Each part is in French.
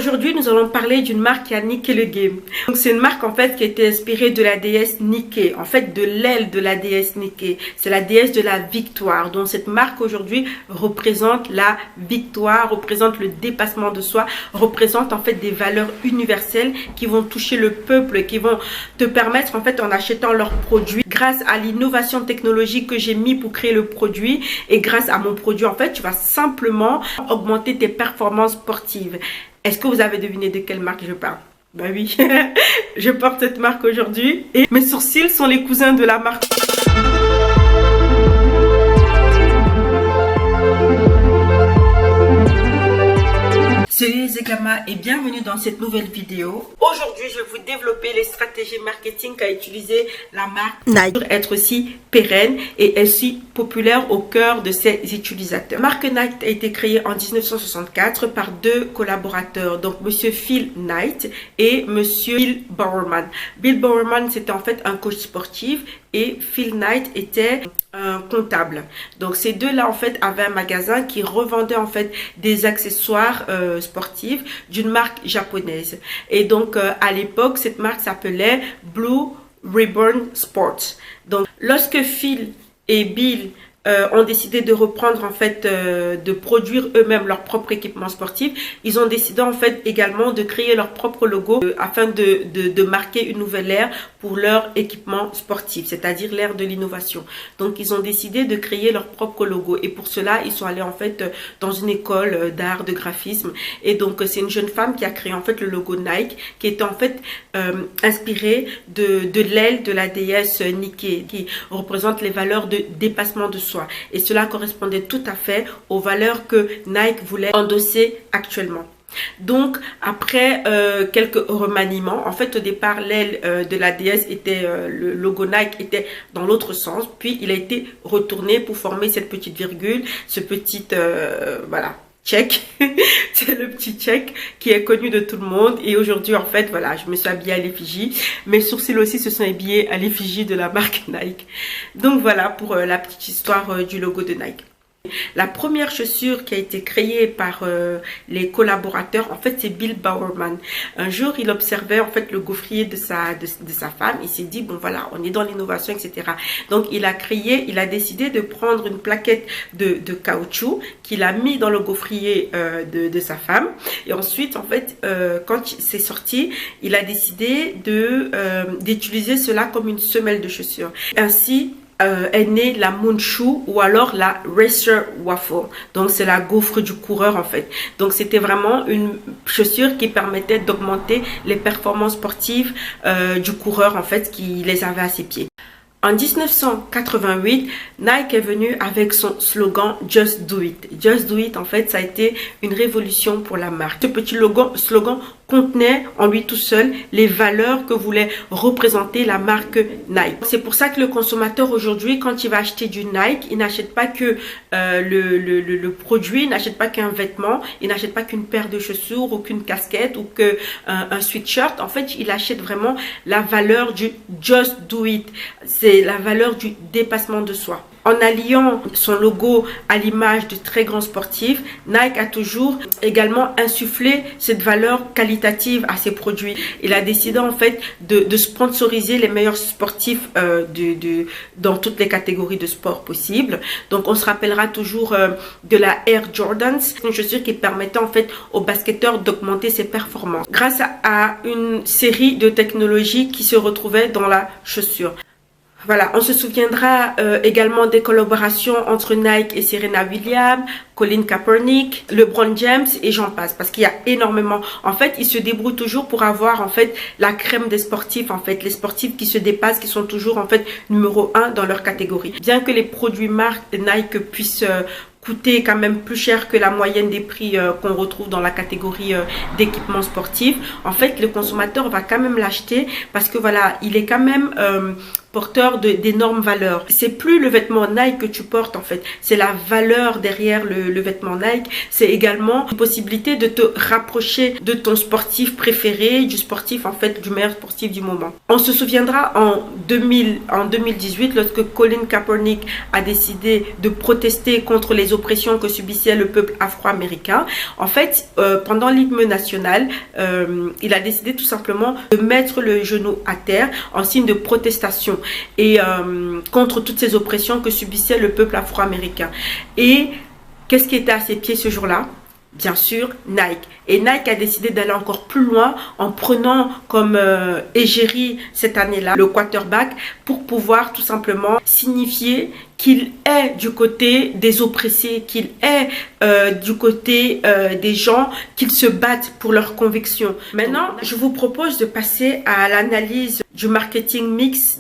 Aujourd'hui, nous allons parler d'une marque qui a niqué le game. Donc, c'est une marque en fait qui a été inspirée de la déesse Niké, en fait de l'aile de la déesse Niké. C'est la déesse de la victoire. Donc, cette marque aujourd'hui représente la victoire, représente le dépassement de soi, représente en fait des valeurs universelles qui vont toucher le peuple, qui vont te permettre en fait en achetant leurs produits, grâce à l'innovation technologique que j'ai mis pour créer le produit et grâce à mon produit en fait, tu vas simplement augmenter tes performances sportives. Est-ce que vous avez deviné de quelle marque je parle? Ben oui, je porte cette marque aujourd'hui et mes sourcils sont les cousins de la marque. Salut les Egama et bienvenue dans cette nouvelle vidéo. Aujourd'hui, je vais vous développer les stratégies marketing qu'a utilisé la marque Nike pour être aussi pérenne et aussi populaire au cœur de ses utilisateurs. La marque Nike a été créée en 1964 par deux collaborateurs, donc Monsieur Phil Knight et Monsieur Bill Bowerman. Bill Bowerman, c'était en fait un coach sportif et Phil Knight était un comptable. Donc ces deux-là en fait avaient un magasin qui revendait en fait des accessoires sportifs d'une marque japonaise. Et donc à l'époque, cette marque s'appelait Blue Ribbon Sports. Donc lorsque Phil et Bill ont décidé de reprendre en fait de produire eux-mêmes leur propre équipement sportif, ils ont décidé en fait également de créer leur propre logo afin de marquer une nouvelle ère pour leur équipement sportif, c'est-à-dire l'ère de l'innovation. Donc ils ont décidé de créer leur propre logo et pour cela ils sont allés en fait dans une école d'art, de graphisme et donc c'est une jeune femme qui a créé en fait le logo Nike qui était en fait inspiré de l'aile de la déesse Niké qui représente les valeurs de dépassement de soi. Et cela correspondait tout à fait aux valeurs que Nike voulait endosser actuellement. Donc après quelques remaniements, en fait au départ l'aile de la déesse était, le logo Nike était dans l'autre sens, puis il a été retourné pour former cette petite virgule, ce petit voilà, check. C'est le petit check qui est connu de tout le monde et aujourd'hui en fait voilà, je me suis habillée à l'effigie, mes sourcils aussi se sont habillés à l'effigie de la marque Nike. Donc voilà pour la petite histoire du logo de Nike. La première chaussure qui a été créée par les collaborateurs, en fait, c'est Bill Bowerman. Un jour, il observait en fait le gaufrier de sa femme. Il s'est dit, bon voilà, on est dans l'innovation, etc. Donc, il a décidé de prendre une plaquette de caoutchouc qu'il a mis dans le gaufrier de sa femme. Et ensuite, en fait, quand c'est sorti, il a décidé d'utiliser cela comme une semelle de chaussure. Ainsi, est née la Moon Shoe ou alors la Racer Waffle. Donc c'est la gaufre du coureur en fait. Donc c'était vraiment une chaussure qui permettait d'augmenter les performances sportives du coureur en fait qui les avait à ses pieds. En 1988, Nike est venu avec son slogan Just Do It. Just Do It, en fait, ça a été une révolution pour la marque. Ce petit slogan contenait en lui tout seul les valeurs que voulait représenter la marque Nike. C'est pour ça que le consommateur aujourd'hui, quand il va acheter du Nike, il n'achète pas que le produit, il n'achète pas qu'un vêtement, il n'achète pas qu'une paire de chaussures ou qu'une casquette ou qu'un sweatshirt. En fait, il achète vraiment la valeur du Just Do It. C'est la valeur du dépassement de soi. En alliant son logo à l'image de très grands sportifs, Nike a toujours également insufflé cette valeur qualitative à ses produits. Il a décidé en fait de sponsoriser les meilleurs sportifs dans toutes les catégories de sport possibles. Donc on se rappellera toujours de la Air Jordans, une chaussure qui permettait en fait aux basketteurs d'augmenter ses performances grâce à une série de technologies qui se retrouvaient dans la chaussure. Voilà, on se souviendra également des collaborations entre Nike et Serena Williams, Colin Kaepernick, LeBron James et j'en passe parce qu'il y a énormément. En fait, ils se débrouillent toujours pour avoir en fait la crème des sportifs en fait, les sportifs qui se dépassent, qui sont toujours en fait numéro 1 dans leur catégorie. Bien que les produits marques Nike puissent coûter quand même plus cher que la moyenne des prix qu'on retrouve dans la catégorie d'équipements sportifs, en fait le consommateur va quand même l'acheter parce que voilà, il est quand même porteur d'énormes valeurs. C'est plus le vêtement Nike que tu portes en fait, c'est la valeur derrière le vêtement Nike. C'est également une possibilité de te rapprocher de ton sportif préféré, du sportif en fait, du meilleur sportif du moment. On se souviendra en 2018 lorsque Colin Kaepernick a décidé de protester contre les oppressions que subissait le peuple afro-américain. En fait, pendant l'hymne national, il a décidé tout simplement de mettre le genou à terre en signe de protestation et contre toutes ces oppressions que subissait le peuple afro-américain. Et qu'est-ce qui était à ses pieds ce jour-là? Bien sûr, Nike. Et Nike a décidé d'aller encore plus loin en prenant comme égérie cette année-là le quarterback pour pouvoir tout simplement signifier qu'il est du côté des oppressés, qu'il est du côté des gens qui se battent pour leurs convictions. Maintenant, je vous propose de passer à l'analyse du marketing mix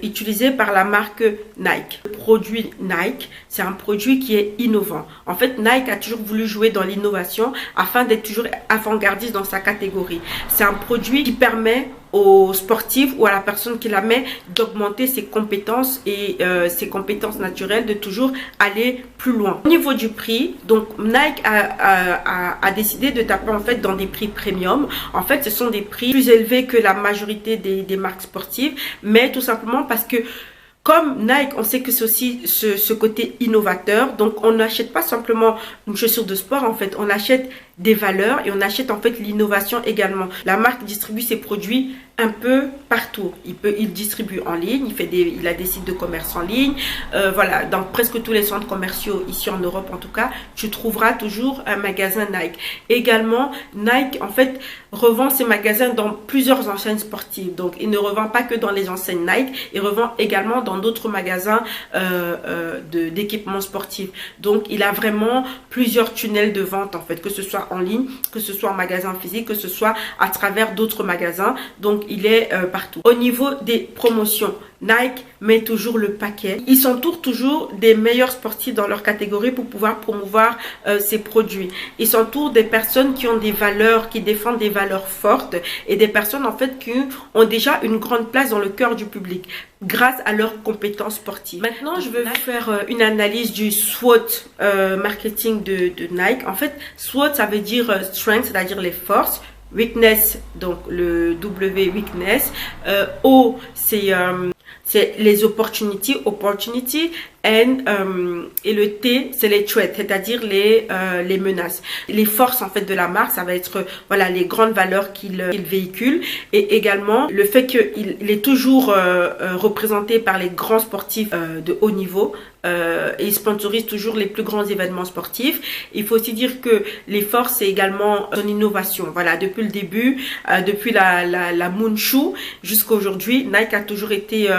utilisé par la marque Nike. Le produit Nike, c'est un produit qui est innovant. En fait, Nike a toujours voulu jouer dans l'innovation afin d'être toujours avant-gardiste dans sa catégorie. C'est un produit qui permet aux sportifs ou à la personne qui la met d'augmenter ses compétences et ses compétences naturelles, de toujours aller plus loin. Au niveau du prix, donc Nike a décidé de taper en fait dans des prix premium. En fait, ce sont des prix plus élevés que la majorité des marques sportives, mais tout simplement parce que comme Nike, on sait que c'est aussi ce côté innovateur. Donc, on n'achète pas simplement une chaussure de sport, en fait. On achète des valeurs et on achète en fait l'innovation également. La marque distribue ses produits un peu partout. Il distribue en ligne, il a des sites de commerce en ligne. Voilà, dans presque tous les centres commerciaux, ici en Europe en tout cas, tu trouveras toujours un magasin Nike. Également, Nike, en fait, revend ses magasins dans plusieurs enseignes sportives. Donc, il ne revend pas que dans les enseignes Nike, il revend également dans d'autres magasins d'équipements sportifs. Donc, il a vraiment plusieurs tunnels de vente, en fait, que ce soit en ligne, que ce soit en magasin physique, que ce soit à travers d'autres magasins. Donc, il est partout. Au niveau des promotions, Nike met toujours le paquet. Ils s'entourent toujours des meilleurs sportifs dans leur catégorie pour pouvoir promouvoir ces produits. Ils s'entourent des personnes qui ont des valeurs, qui défendent des valeurs fortes et des personnes en fait qui ont déjà une grande place dans le cœur du public grâce à leurs compétences sportives. Maintenant, je vais vous faire une analyse du SWOT marketing de Nike. En fait, SWOT, ça veut dire strength, c'est-à-dire les forces. Weakness, donc le W, weakness. O, c'est les opportunity, et le T, c'est les threats, c'est-à-dire les menaces. Les forces en fait de la marque, ça va être voilà les grandes valeurs qu'il véhicule et également le fait qu'il est toujours représenté par les grands sportifs de haut niveau. Et il sponsorise toujours les plus grands événements sportifs. Il faut aussi dire que les forces, c'est également son innovation. Voilà, depuis le début, depuis la Moon Shoe jusqu'à aujourd'hui, Nike a toujours été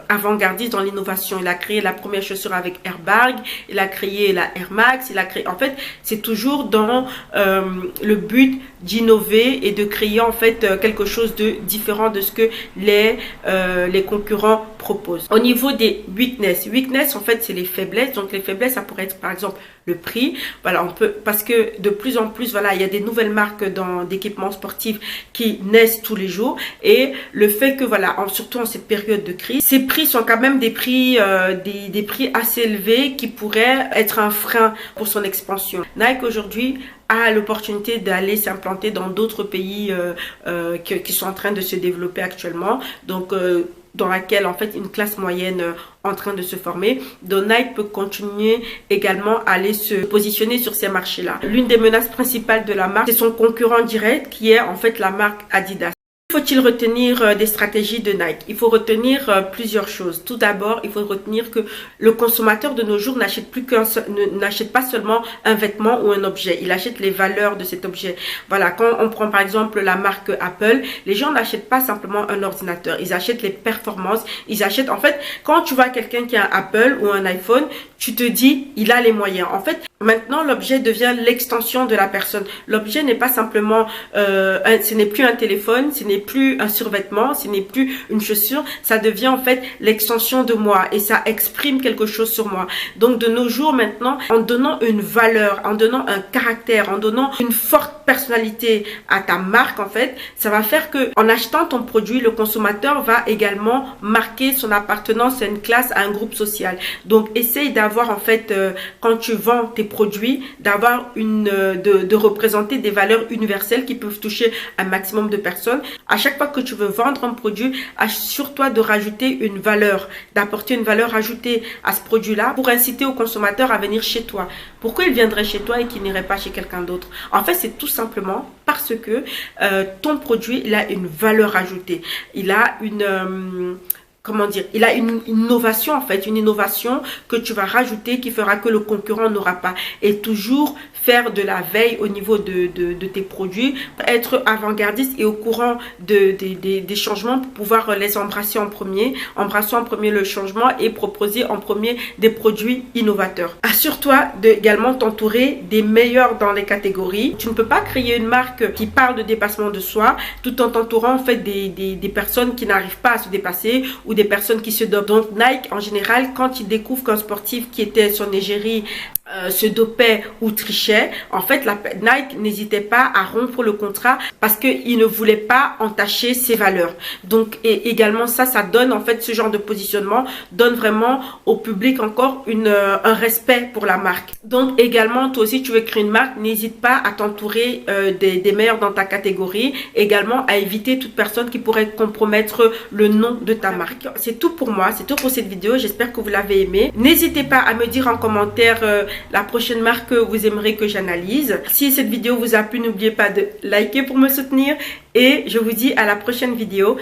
avant-gardiste dans l'innovation. Il a créé la première chaussure avec Airbag, il a créé la Air Max, il a créé. En fait, c'est toujours dans le but d'innover et de créer en fait quelque chose de différent de ce que les concurrents proposent. Au niveau des weakness, en fait c'est les faiblesses. Donc les faiblesses, ça pourrait être par exemple le prix. Voilà, on peut, parce que de plus en plus, voilà, il y a des nouvelles marques d'équipements sportifs qui naissent tous les jours et le fait que voilà, surtout en cette période de crise, ces prix sont quand même des prix assez élevés qui pourraient être un frein pour son expansion. Nike aujourd'hui a l'opportunité d'aller s'implanter dans d'autres pays qui sont en train de se développer actuellement. Donc dans laquelle en fait une classe moyenne en train de se former. Donc Nike peut continuer également à aller se positionner sur ces marchés-là. L'une des menaces principales de la marque, c'est son concurrent direct qui est en fait la marque Adidas. Faut-il retenir des stratégies de Nike? Il faut retenir plusieurs choses. Tout d'abord, il faut retenir que le consommateur de nos jours n'achète pas seulement un vêtement ou un objet. Il achète les valeurs de cet objet. Voilà, quand on prend par exemple la marque Apple, les gens n'achètent pas simplement un ordinateur. Ils achètent les performances. Ils achètent, en fait, quand tu vois quelqu'un qui a un Apple ou un iPhone, tu te dis, il a les moyens. En fait, Maintenant, l'objet devient l'extension de la personne. L'objet n'est pas simplement, ce n'est plus un téléphone, ce n'est plus un survêtement, ce n'est plus une chaussure. Ça devient en fait l'extension de moi et ça exprime quelque chose sur moi. Donc de nos jours maintenant, en donnant une valeur, en donnant un caractère, en donnant une forte personnalité à ta marque en fait, ça va faire que en achetant ton produit, le consommateur va également marquer son appartenance à une classe, à un groupe social. Donc essaye d'avoir en fait, quand tu vends tes produits, d'avoir de représenter des valeurs universelles qui peuvent toucher un maximum de personnes. À chaque fois que tu veux vendre un produit, assure-toi de rajouter une valeur, d'apporter une valeur ajoutée à ce produit-là pour inciter au consommateur à venir chez toi. Pourquoi il viendrait chez toi et qu'il n'irait pas chez quelqu'un d'autre? En fait, c'est tout simplement parce que ton produit, il a une valeur ajoutée. Il a une... comment dire, il a une innovation en fait, une innovation que tu vas rajouter qui fera que le concurrent n'aura pas. Et toujours faire de la veille au niveau de tes produits, être avant-gardiste et au courant des changements pour pouvoir les embrasser en premier, embrasser en premier le changement et proposer en premier des produits innovateurs. Assure-toi également t'entourer des meilleurs dans les catégories. Tu ne peux pas créer une marque qui parle de dépassement de soi tout en t'entourant en fait des personnes qui n'arrivent pas à se dépasser ou des personnes qui se dopent. Donc Nike en général, quand il découvre qu'un sportif qui était son égérie se dopait ou trichait, en fait Nike n'hésitait pas à rompre le contrat parce qu'il ne voulait pas entacher ses valeurs. Donc et également ça donne en fait ce genre de positionnement donne vraiment au public encore un respect pour la marque. Donc également toi aussi tu veux créer une marque, n'hésite pas à t'entourer des meilleurs dans ta catégorie, également à éviter toute personne qui pourrait compromettre le nom de ta marque. C'est tout pour moi, c'est tout pour cette vidéo, j'espère que vous l'avez aimé. N'hésitez pas à me dire en commentaire la prochaine marque que vous aimeriez que j'analyse. Si cette vidéo vous a plu, n'oubliez pas de liker pour me soutenir et je vous dis à la prochaine vidéo.